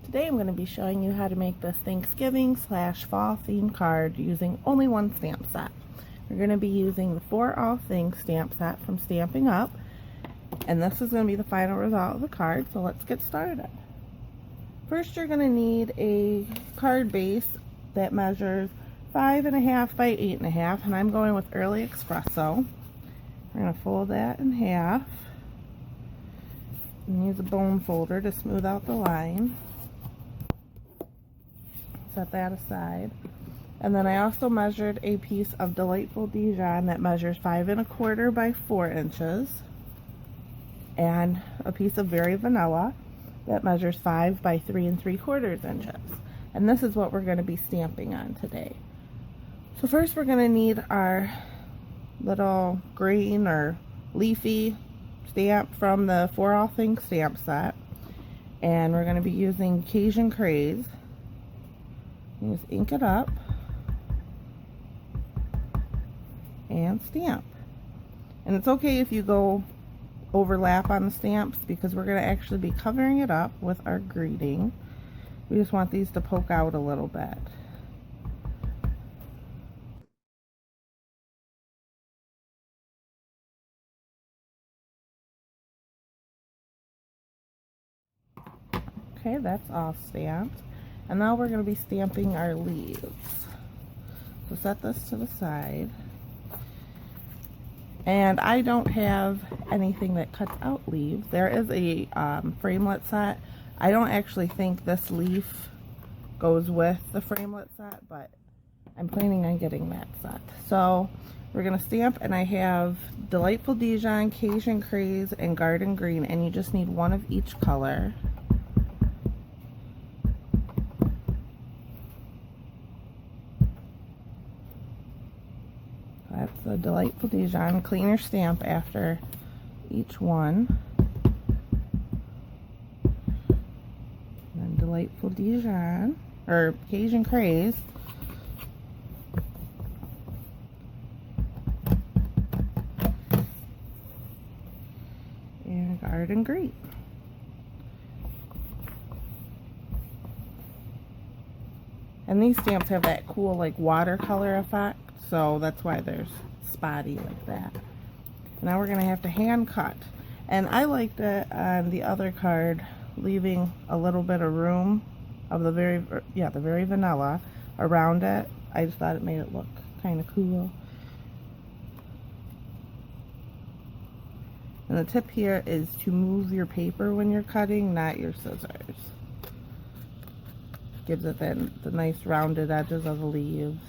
Today I'm going to be showing you how to make this Thanksgiving / fall theme card using only one stamp set. We're going to be using the For All Things stamp set from Stampin' Up! And this is going to be the final result of the card, so let's get started. First you're going to need a card base that measures 5.5 by 8.5, and I'm going with Early Espresso. We're going to fold that in half and use a bone folder to smooth out the line. Set that aside. And then I also measured a piece of Delightful Dijon that measures 5 1/4 by 4 inches, and a piece of Very Vanilla that measures 5 by 3 3/4 inches. And this is what we're going to be stamping on today. So first we're going to need our little green or leafy stamp from the For All Things stamp set, and we're going to be using Cajun Craze. Just ink it up and stamp. And it's okay if you go overlap on the stamps, because we're going to actually be covering it up with our greeting. We just want these to poke out a little bit. Okay, that's all stamped. And now we're going to be stamping our leaves. So set this to the side. And I don't have anything that cuts out leaves. There is a framelit set. I don't actually think this leaf goes with the framelit set, but I'm planning on getting that set. So we're going to stamp, and I have Delightful Dijon, Cajun Craze, and Garden Green, and you just need one of each color. That's the Delightful Dijon. Clean your stamp after each one. And then Delightful Dijon, or Cajun Craze. And Garden Green. And these stamps have that cool like watercolor effect, so that's why they're spotty like that. Now we're going to have to hand cut. And I liked it on the other card, leaving a little bit of room of the Very Vanilla around it. I just thought it made it look kind of cool. And the tip here is to move your paper when you're cutting, not your scissors. Gives it the nice rounded edges of the leaves.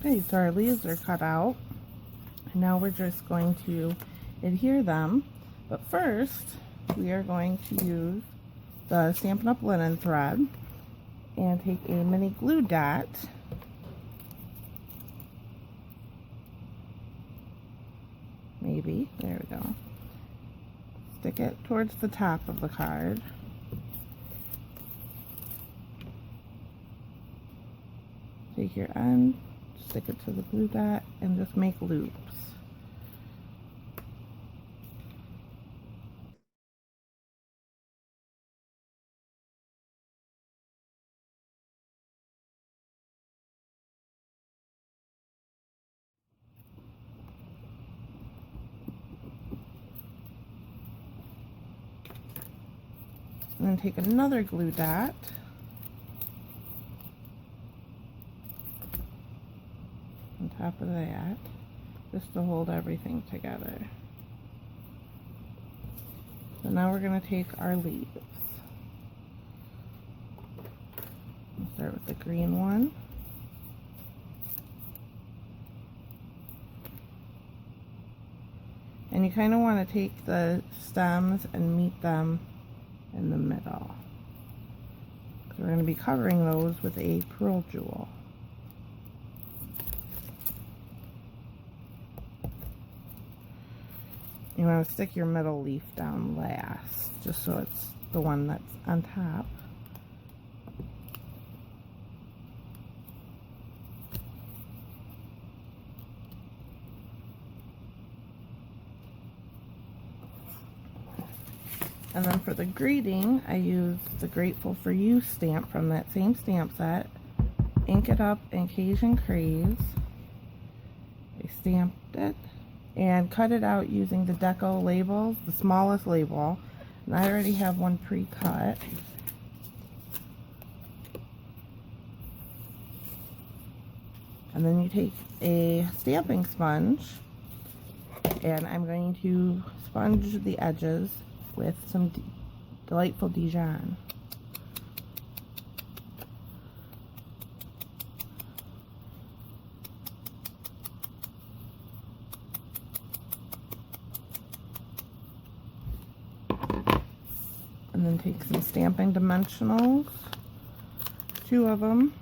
Okay, so our leaves are cut out. And now we're just going to adhere them. But first, we are going to use the Stampin' Up! Linen thread and take a mini glue dot. Maybe. There we go. Stick it towards the top of the card. Take your end, stick it to the glue dot, and just make loops. And then take another glue dot top of that, just to hold everything together. So now we're going to take our leaves. We'll start with the green one. And you kind of want to take the stems and meet them in the middle. We're going to be covering those with a pearl jewel. You want to stick your middle leaf down last, just so it's the one that's on top. And then for the greeting, I used the Grateful for You stamp from that same stamp set. Ink it up in Cajun Craze. I stamped it and cut it out using the Deco labels, the smallest label. And I already have one pre-cut. And then you take a stamping sponge, and I'm going to sponge the edges with some Delightful Dijon. And then take some stamping dimensionals, 2 of them,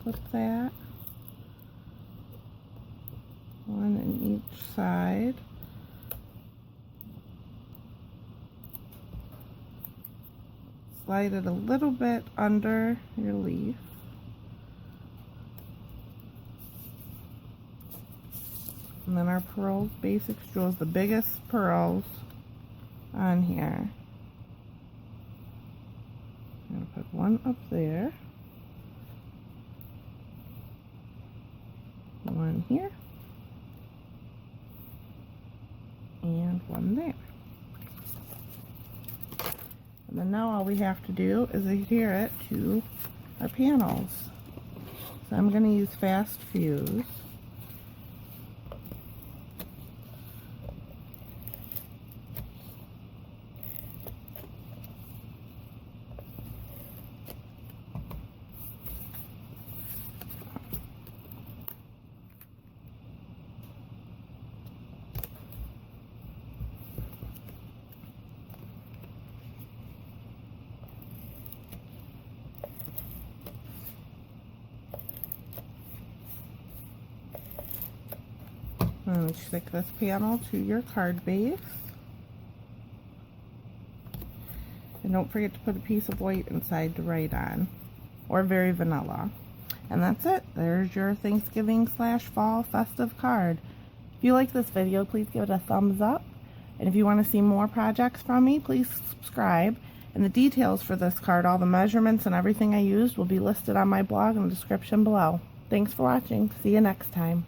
flip that, 1 in each side. Slide it a little bit under your leaf. And then our pearls, Basics Jewels, the biggest pearls on here. I'm going to put one up there, one here, and one there. And then now all we have to do is adhere it to our panels. So I'm going to use Fast Fuse. And stick this panel to your card base. And don't forget to put a piece of white inside to write on, or Very Vanilla. And that's it. There's your Thanksgiving/fall festive card. If you like this video, please give it a thumbs up. And if you want to see more projects from me, please subscribe. And the details for this card, all the measurements and everything I used, will be listed on my blog in the description below. Thanks for watching. See you next time.